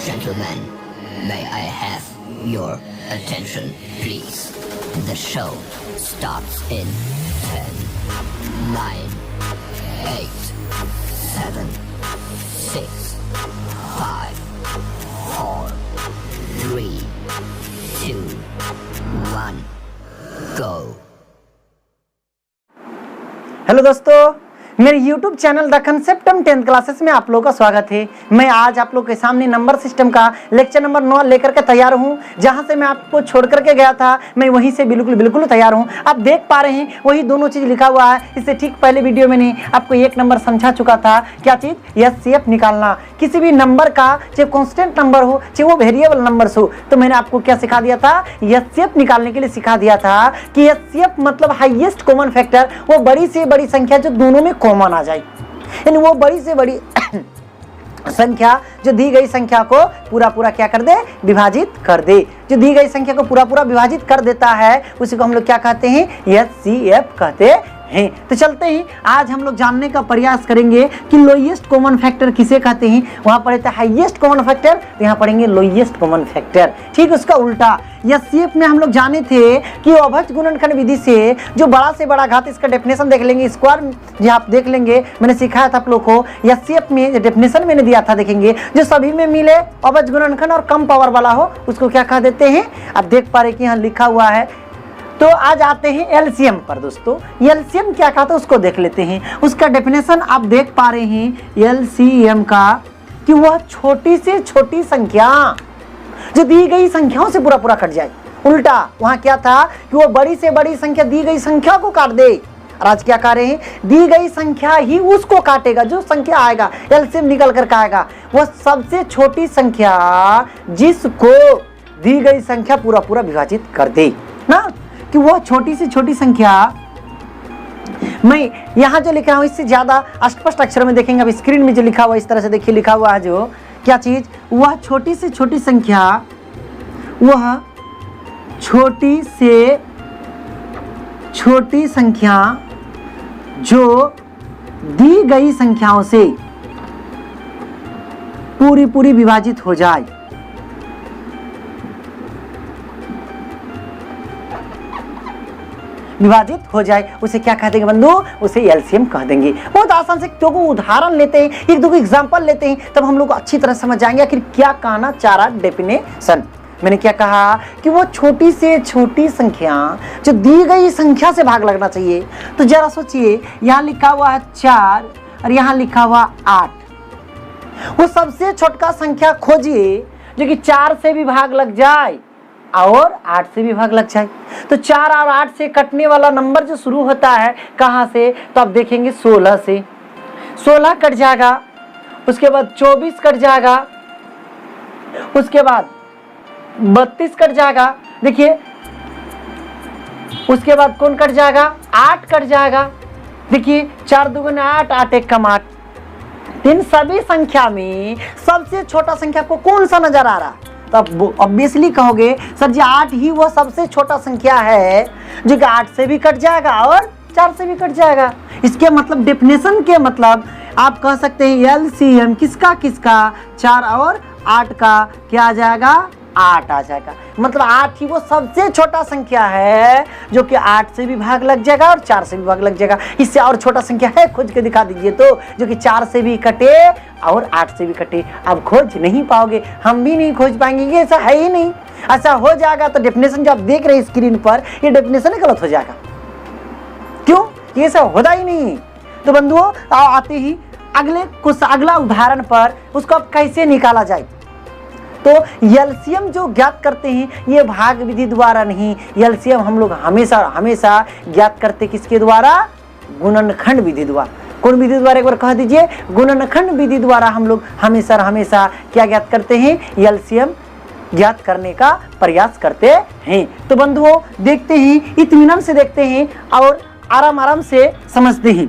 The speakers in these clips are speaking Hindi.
Gentlemen, may I have your attention, please? The show starts in 10, 9, 8, 7, 6, 5, 4, 3, 2, 1, go. Hello दोस्तों, मेरे YouTube channel the Conceptum 10th classes में आप लोगों का स्वागत है। मैं आज आप लोगों के सामने नंबर सिस्टम का लेक्चर नंबर 9 लेकर के तैयार हूं। जहां से मैं आपको छोड़ करके गया था, मैं वहीं से बिल्कुल तैयार हूं। आप देख पा रहे हैं वही दोनों चीज़ लिखा हुआ है। इससे ठीक पहले वीडियो में नहीं आपको एक नंबर समझा चुका था। क्या चीज़? HCF निकालना। किसी भी नंबर का चाहे कॉन्स्टेंट नंबर हो चाहे वो वेरिएबल नंबर हो, तो मैंने आपको क्या सिखा दिया था? HCF निकालने के लिए सिखा दिया था कि HCF मतलब हाईएस्ट कॉमन फैक्टर, वो बड़ी से बड़ी संख्या जो दोनों में कॉमन आ जाए, यानी वो बड़ी से बड़ी संख्या जो दी गई संख्या को पूरा क्या कर दे? विभाजित कर दे। जो दी गई संख्या को पूरा विभाजित कर देता है उसी को हम लोग क्या कहते हैं? HCF कहते हैं। तो चलते ही आज हम लोग जानने का प्रयास करेंगे कि लोएस्ट कॉमन फैक्टर किसे कहते हैं। वहां पर रहता है हाईएस्ट कॉमन फैक्टर, तो यहाँ पढ़ेंगे लोएस्ट कॉमन फैक्टर। ठीक, उसका उल्टा HCF में हम लोग जाने थे कि अभज्य गुणनखंड विधि से जो बड़ा से बड़ा घात, इसका डेफिनेशन देख लेंगे। स्क्वायर जो आप देख लेंगे, मैंने सिखाया था आप लोग को। HCF में जो डेफिनेशन मैंने दिया था देखेंगे, जो सभी में मिले अभज्य गुणनखंड और कम पावर वाला हो उसको क्या कह देते हैं। आप देख पा रहे कि यहाँ लिखा हुआ है। तो आज आते हैं LCM पर। दोस्तों LCM क्या कहता है उसको देख लेते हैं। उसका डेफिनेशन आप देख पा रहे हैं LCM का कि वह छोटी से छोटी संख्या जो दी गई संख्याओं से पूरा कट जाए। उल्टा वहां क्या था कि वो बड़ी से बड़ी संख्या दी गई संख्या को काट दे। और आज क्या कह रहे हैं? दी गई संख्या ही उसको काटेगा। जो संख्या आएगा LCM निकल कर आएगा वह सबसे छोटी संख्या जिसको दी गई संख्या पूरा विभाजित कर दे ना, कि वो छोटी से छोटी संख्या। मैं यहां जो लिखा हूं इससे ज्यादा स्पष्ट अक्षर में देखेंगे। अब स्क्रीन में जो लिखा हुआ इस तरह से देखिए, लिखा हुआ है जो क्या चीज? वह छोटी से छोटी संख्या, वह छोटी से छोटी संख्या जो दी गई संख्याओं से पूरी विभाजित हो जाए। विभाजित हो जाए उसे क्या कह देंगे बंधु? उसे LCM कह देंगे। बहुत आसान से क्योंकि उदाहरण लेते हैं, एक दो एग्जांपल लेते हैं, तब हम लोग अच्छी तरह समझ जाएंगे आखिर क्या कहना चाह रहा डेफिनेशन। मैंने क्या कहा कि वो छोटी से छोटी संख्या जो दी गई संख्या से भाग लगना चाहिए। तो जरा सोचिए, यहाँ लिखा हुआ है 4 और यहाँ लिखा हुआ 8। वो सबसे छोटा संख्या खोजिए जो कि 4 से भी भाग लग जाए और 8 से भी भाग लग जाए। तो 4 और 8 से कटने वाला नंबर जो शुरू होता है कहां से? तो आप देखेंगे 16 से। 16 कट जाएगा, उसके बाद 24 कट जाएगा, उसके बाद 32 कट जाएगा। देखिए उसके बाद कौन कट जाएगा? 8 कट जाएगा। देखिए 4 दूगुने 8, 8 एक कम 8। इन सभी संख्या में सबसे छोटा संख्या को कौन सा नजर आ रहा? तब ऑब्वियसली कहोगे सर जी 8 ही वो सबसे छोटा संख्या है जो कि 8 से भी कट जाएगा और 4 से भी कट जाएगा। इसके मतलब डेफिनेशन के मतलब आप कह सकते हैं LCM किसका 4 और 8 का क्या आ जाएगा? 8 आ जाएगा। मतलब 8 ही वो सबसे छोटा संख्या है जो कि 8 से भी भाग लग जाएगा और 4 से भी भाग लग जाएगा। इससे और छोटा संख्या है खोज के दिखा दीजिए तो, जो कि 4 से भी कटे और 8 से भी कटे। आप खोज नहीं पाओगे, हम भी नहीं खोज पाएंगे, ये ऐसा है ही नहीं। ऐसा हो जाएगा तो डेफिनेशन जो आप देख रहे हैं स्क्रीन पर, ये डेफिनेशन गलत हो जाएगा। क्यों? ये ऐसा होता ही नहीं। तो बंधुओं आते ही अगला उदाहरण पर उसको अब कैसे निकाला जाए। तो LCM जो ज्ञात करते हैं ये भाग विधि द्वारा नहीं, LCM हम लोग हमेशा ज्ञात करते किसके द्वारा? गुणनखंड विधि द्वारा। कौन विधि द्वारा? एक बार कह दीजिए। गुणनखंड विधि द्वारा हम लोग हमेशा क्या ज्ञात करते हैं? LCM ज्ञात करने का प्रयास करते हैं। तो बंधुओं देखते हैं, इत्मीनान से देखते हैं और आराम से समझते हैं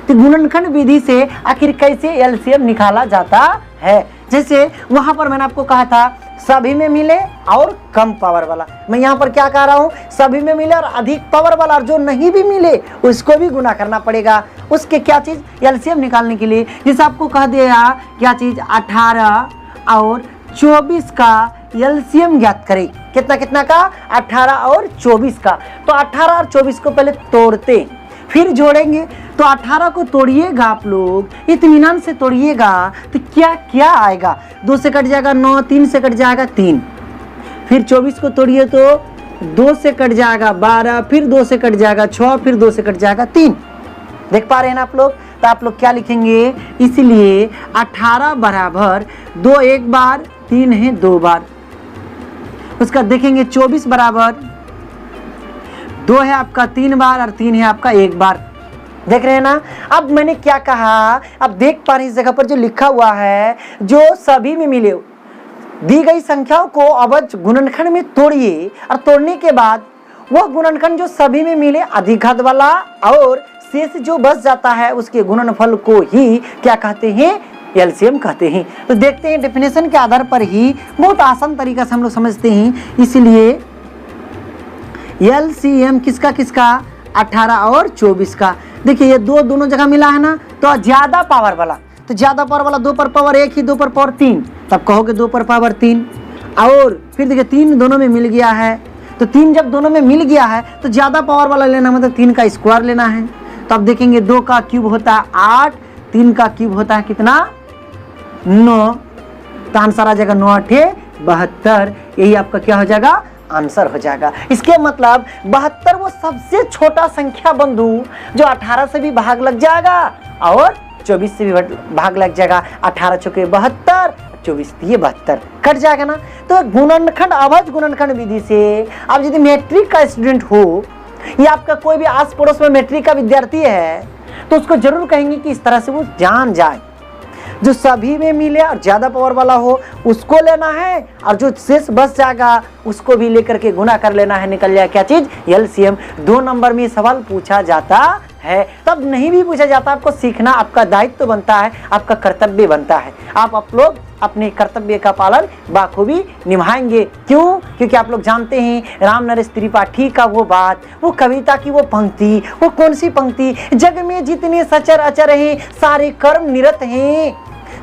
तो गुणनखंड विधि से आखिर कैसे LCM निकाला जाता है। जैसे वहां पर मैंने आपको कहा था सभी में मिले और कम पावर वाला। मैं यहाँ पर क्या कह रहा हूँ? सभी में मिले और अधिक पावर वाला, और जो नहीं भी मिले उसको भी गुना करना पड़ेगा। उसके क्या चीज? LCM निकालने के लिए। जैसे आपको कह दिया क्या चीज? 18 और 24 का एलसीएम ज्ञात करें। कितना कितना का? 18 और 24 का। तो 18 और 24 को पहले तोड़ते फिर जोड़ेंगे। तो 18 को तोड़िएगा आप लोग, इत्मीनान से तोड़िएगा तो क्या क्या आएगा? 2 से कट जाएगा 9, 3 से कट जाएगा 3, फिर 24 को तोड़िए तो 2 से कट जाएगा 12, फिर 2 से कट जाएगा 6, फिर 2 से कट जाएगा 3। देख पा रहे हैं ना आप लोग? तो आप लोग क्या लिखेंगे? इसलिए 18 बराबर 2 एक बार, 3 है 2 बार। उसका देखेंगे 24 बराबर 2 है आपका 3 बार और 3 है आपका 1 बार। देख रहे हैं ना? अब मैंने क्या कहा, अब देख पा रहे हैं इस जगह पर जो लिखा हुआ है, जो सभी में मिले दी गई संख्याओं को अवज गुणनखंड में तोड़िए और तोड़ने के बाद वह गुणनखंड जो सभी में मिले अधिक घात वाला और शेष जो बच जाता है उसके गुणनफल को ही क्या कहते हैं? एलसीएम कहते हैं। तो देखते हैं डेफिनेशन के आधार पर ही बहुत आसान तरीका से हम लोग समझते हैं। इसलिए एलसीएम किसका किसका? 18 और 24 का। देखिए ये दोनों जगह मिला है ना, तो ज्यादा पावर वाला, तो ज्यादा पावर वाला 2 पर पावर 1 ही 2 पर पावर 3, तब कहोगे 2 पर पावर 3। और फिर देखिए 3 दोनों में मिल गया है, तो 3 जब दोनों में मिल गया है तो ज्यादा पावर वाला लेना मतलब 3 का स्क्वायर लेना है। तो अब देखेंगे 2 का क्यूब होता है 8, 3 का क्यूब होता है कितना? 9। तो आंसर आ जाएगा 9 8 72। यही आपका क्या हो जाएगा? आंसर हो जाएगा। इसके मतलब 72 वो सबसे छोटा संख्या बंधु जो 18 से भी भाग लग जाएगा और 24 से भी भाग लग जाएगा। 18 चौके 72, 24 दिए 72, कट जाएगा ना। तो गुणनखंड अवज गुणनखंड विधि से आप यदि मैट्रिक का स्टूडेंट हो या आपका कोई भी आस पड़ोस में मैट्रिक का विद्यार्थी है तो उसको जरूर कहेंगे कि इस तरह से वो जान जाए, जो सभी में मिले और ज्यादा पावर वाला हो उसको लेना है और जो शेष बच जाएगा उसको भी लेकर के गुना कर लेना है, निकल जाए क्या चीज? एलसीएम। 2 नंबर में सवाल पूछा जाता है, तब नहीं भी पूछा जाता, आपको सीखना आपका दायित्व बनता है, आपका कर्तव्य बनता है। आप लोग अपने कर्तव्य का पालन बाखूबी निभाएंगे। क्यों? क्योंकि आप लोग जानते हैं राम नरेश त्रिपाठी का वो बात, वो कविता की वो पंक्ति, वो कौन सी पंक्ति? जग में जितने सचर अचर हैं सारे कर्म निरत हैं,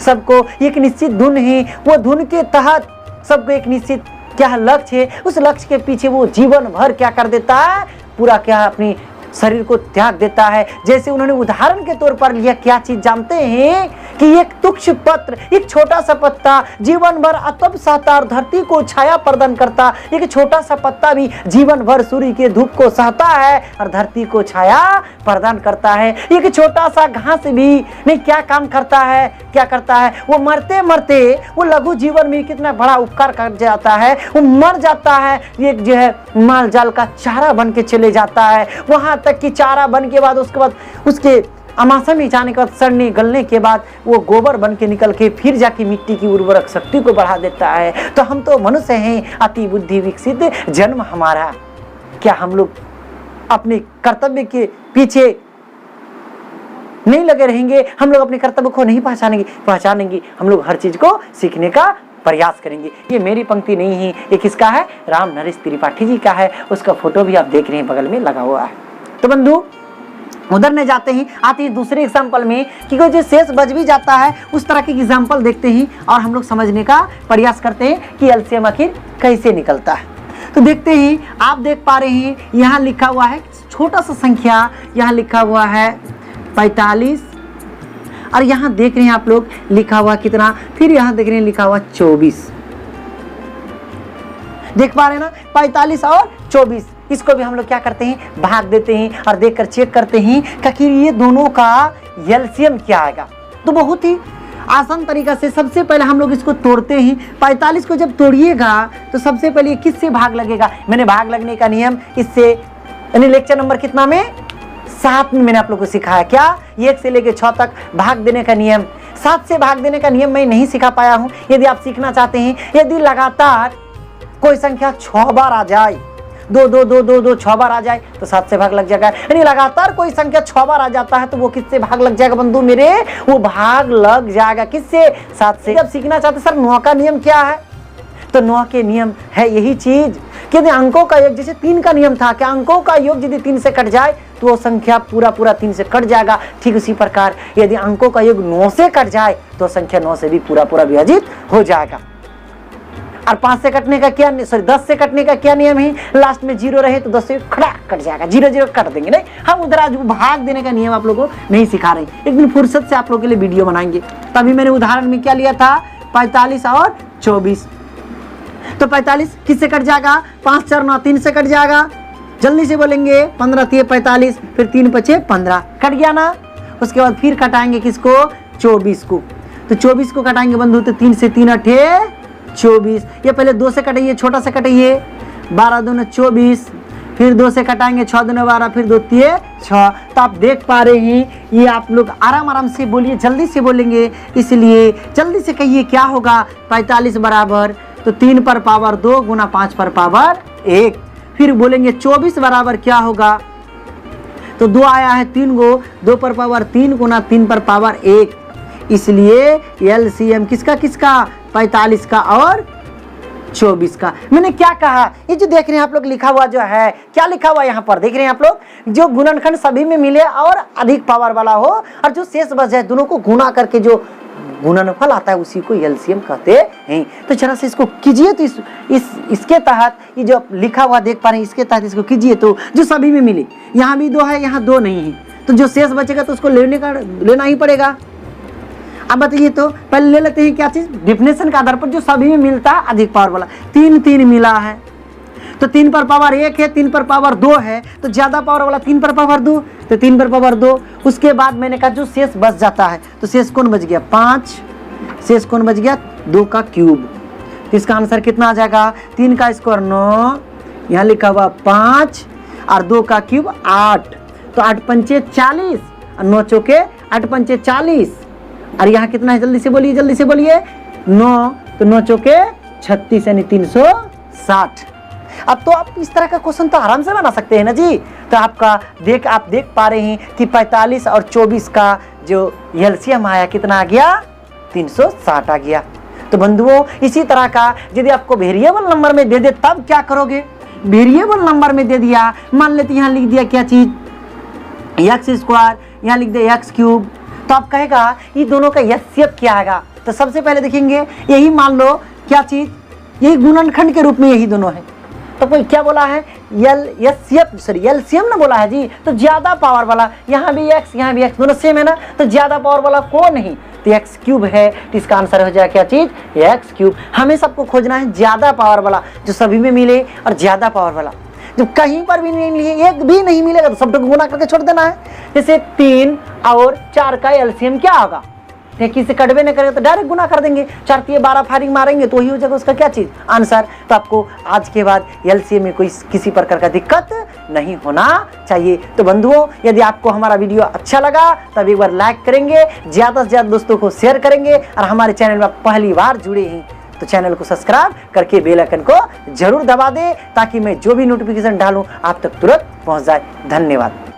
सबको एक निश्चित धुन है, वो धुन के तहत सबको एक निश्चित क्या लक्ष्य है, उस लक्ष्य के पीछे वो जीवन भर क्या कर देता है? पूरा क्या अपनी शरीर को त्याग देता है। जैसे उन्होंने उदाहरण के तौर पर लिया, क्या चीज जानते हैं कि एक तुक्ष पत्र, एक छोटा सा पत्ता जीवन भर अतप सहता और धरती को छाया प्रदान करता। एक छोटा सा पत्ता भी जीवन भर सूर्य के धूप को सहता है और धरती को छाया प्रदान करता है। एक छोटा सा घास भी नहीं क्या काम करता है? क्या करता है? वो मरते मरते वो लघु जीवन में कितना बड़ा उपकार कर जाता है, वो मर जाता है, एक जो है माल जाल का चारा बन के चले जाता है, वहां तक कि चारा बन के बाद उसके बाद उसके अमाशा में जाने के बाद सड़ने गलने के बाद वो गोबर बन के निकल के फिर जाके मिट्टी की उर्वरक शक्ति को बढ़ा देता है। तो हम तो मनुष्य हैं, अति बुद्धि विकसित जन्म हमारा। क्या हम लोग अपने कर्तव्य के पीछे नहीं लगे रहेंगे? हम लोग अपने कर्तव्य को नहीं पहचानेंगे। हम लोग हर चीज को सीखने का प्रयास करेंगे। ये मेरी पंक्ति नहीं है, ये किसका है? राम नरेश त्रिपाठी जी का है। उसका फोटो भी आप देख रहे हैं बगल में लगा हुआ है। तो बंधु उधर नहीं जाते हैं, आते हैं दूसरे एग्जाम्पल में कि जो शेष बच भी जाता है उस तरह के एग्जाम्पल देखते हैं और हम लोग समझने का प्रयास करते हैं कि एलसीएम आखिर कैसे निकलता है। तो देखते हैं, आप देख पा रहे हैं यहाँ लिखा हुआ है छोटा सा संख्या, यहाँ लिखा हुआ है 45 और यहाँ देख रहे हैं आप लोग लिखा हुआ कितना, फिर यहाँ देख रहे हैं लिखा हुआ 24। देख पा रहे हैं ना? 45 और 24। इसको भी हम लोग क्या करते हैं? भाग देते हैं और देखकर चेक करते हैं कि आखिर ये दोनों का एलसीएम क्या आएगा। तो बहुत ही आसान तरीका से सबसे पहले हम लोग इसको तोड़ते हैं। 45 को जब तोड़िएगा तो सबसे पहले किससे भाग लगेगा? मैंने भाग लगने का नियम इससे यानी लेक्चर नंबर कितना में? 7 में मैंने आप लोग को सिखाया। क्या? 1 से लेकर 6 तक भाग देने का नियम। 7 से भाग देने का नियम मैं नहीं सिखा पाया हूं। यदि आप सीखना चाहते हैं, यदि लगातार कोई संख्या 6 बार आ जाए, 2 2 2 2 2 6 बार आ जाए तो 7 से भाग लग जाएगा। यानी लगातार कोई संख्या 6 बार आ जाता है तो वो किससे भाग लग जाएगा बंधु मेरे? वो भाग लग जाएगा किससे? 7 से। जब सीखना चाहते सर 9 का नियम क्या है, तो 9 के नियम है यही चीज कि यदि अंकों का योग, जैसे 3 का नियम था कि अंकों का योग यदि 3 से कट जाए तो वो संख्या पूरा 3 से कट जाएगा। ठीक उसी प्रकार यदि अंकों का योग 9 से कट जाए तो संख्या 9 से भी पूरा विभाजित हो जाएगा। और 5 से कटने का क्या, सॉरी 10 से कटने का क्या नियम है, लास्ट में 0 रहे तो 10 से खड़ा कट जाएगा, 0 कट देंगे। नहीं, हम उधर आज भाग देने का नियम आप लोगों को नहीं सिखा रहे, एक दिन फुर्सत से आप लोगों के लिए वीडियो बनाएंगे। तभी मैंने उदाहरण में क्या लिया था, 45 और 24। तो 45 किससे कट जाएगा, 5 4 9 3 से कट जाएगा। जल्दी से बोलेंगे, 15 3 45, फिर 3 5 15, कट गया ना। उसके बाद फिर कटाएंगे किसको, 24 को। तो 24 को कटाएंगे बंधु, तो 3 से 3 8 24। ये पहले 2 से कटाइए, छोटा से कटाइए, 12 दूनी 24, फिर 2 से कटाएंगे, 6 दूनी 12, फिर 2 3 6। तो आप देख पा रहे हैं, ये आप लोग आराम से बोलिए, जल्दी से बोलेंगे, इसलिए जल्दी से कहिए क्या होगा। 45 बराबर, तो 3 पर पावर 2 गुना 5 पर पावर 1। फिर बोलेंगे 24 बराबर क्या होगा, तो 2 आया है 3 गो, 2 पर पावर 3 गुना 3 पर पावर 1। इसलिए एलसीएम किसका 45 का और 24 का। मैंने क्या कहा, ये जो देख रहे हैं आप लोग लिखा हुआ जो है, क्या लिखा हुआ यहाँ पर देख रहे हैं आप लोग, जो गुणनखंड सभी में मिले और अधिक पावर वाला हो, और जो शेष बच जाए दोनों को गुणा करके जो गुणनफल आता है उसी को एलसीएम कहते हैं। तो जरा से इसको कीजिए, तो इसके तहत ये जो लिखा हुआ देख पा रहे हैं, इसके तहत इसको कीजिए तो जो सभी में मिले, यहाँ भी 2 है, यहाँ 2 नहीं है, तो जो शेष बचेगा तो उसको लेना ही पड़ेगा। अब बताइए, तो पहले ले लेते हैं क्या चीज, डिफिनेशन के आधार पर जो सभी में मिलता है अधिक पावर वाला। 3 मिला है, तो 3 पर पावर 1 है, 3 पर पावर 2 है, तो ज्यादा पावर वाला 3 पर पावर 2, तो 3 पर पावर 2। उसके बाद मैंने कहा जो शेष बच जाता है, तो शेष कौन बच गया, 5, शेष कौन बच गया, 2 का क्यूब। तो इसका आंसर कितना आ जाएगा, 3 का स्क्वायर 9, यहाँ लिखा हुआ 5 और 2 का क्यूब 8, तो 8 पंचे 40 और 9 चौके 8 पंचे 40। और यहाँ कितना है, जल्दी से बोलिए 9, तो 9 चौके 36 यानी 360। अब तो आप इस तरह का क्वेश्चन तो आराम से बना सकते हैं ना जी। तो आप देख पा रहे हैं कि 45 और 24 का जो एलसीएम आया कितना आ गया, 360 आ गया। तो बंधुओं इसी तरह का यदि आपको वेरिएबल नंबर में दे दे तब क्या करोगे, वेरिएबल नंबर में दे दिया, मान लेते यहाँ लिख दिया क्या चीज, एक्स स्क्वायर, यहाँ लिख दिया एक्स क्यूब, तो आप कहेगा ये दोनों का एलसीएम क्या आएगा। तो सबसे पहले देखेंगे, यही मान लो क्या चीज, यही गुणनखंड के रूप में यही दोनों है, तो कोई क्या बोला है, एलसीएम ना बोला है जी, तो ज्यादा पावर वाला, यहाँ भी एक्स यहाँ भी एक्स, दोनों सेम है ना, तो ज्यादा पावर वाला कौन नहीं, तो एक्स क्यूब है। तो इसका आंसर हो जाएगा क्या चीज, एक्स क्यूब। हमें सबको खोजना है ज्यादा पावर वाला, जो सभी में मिले और ज्यादा पावर वाला, जो कहीं पर भी नहीं मिले, एक भी नहीं मिलेगा तो सब गुना करके छोड़ देना है। जैसे 3 और 4 का एलसीएम क्या होगा, किसी कटवे नहीं करेगा तो डायरेक्ट गुना कर देंगे, 4 3 12 फायरिंग मारेंगे तो वही हो जाएगा उसका क्या चीज, आंसर। तो आपको आज के बाद एलसीएम में कोई किसी प्रकार का दिक्कत नहीं होना चाहिए। तो बंधुओं यदि आपको हमारा वीडियो अच्छा लगा तब एक बार लाइक करेंगे, ज्यादा से ज्यादा दोस्तों को शेयर करेंगे, और हमारे चैनल में आप पहली बार जुड़े हैं तो चैनल को सब्सक्राइब करके बेल आइकन को जरूर दबा दे, ताकि मैं जो भी नोटिफिकेशन डालूं आप तक तुरंत पहुंच जाए। धन्यवाद।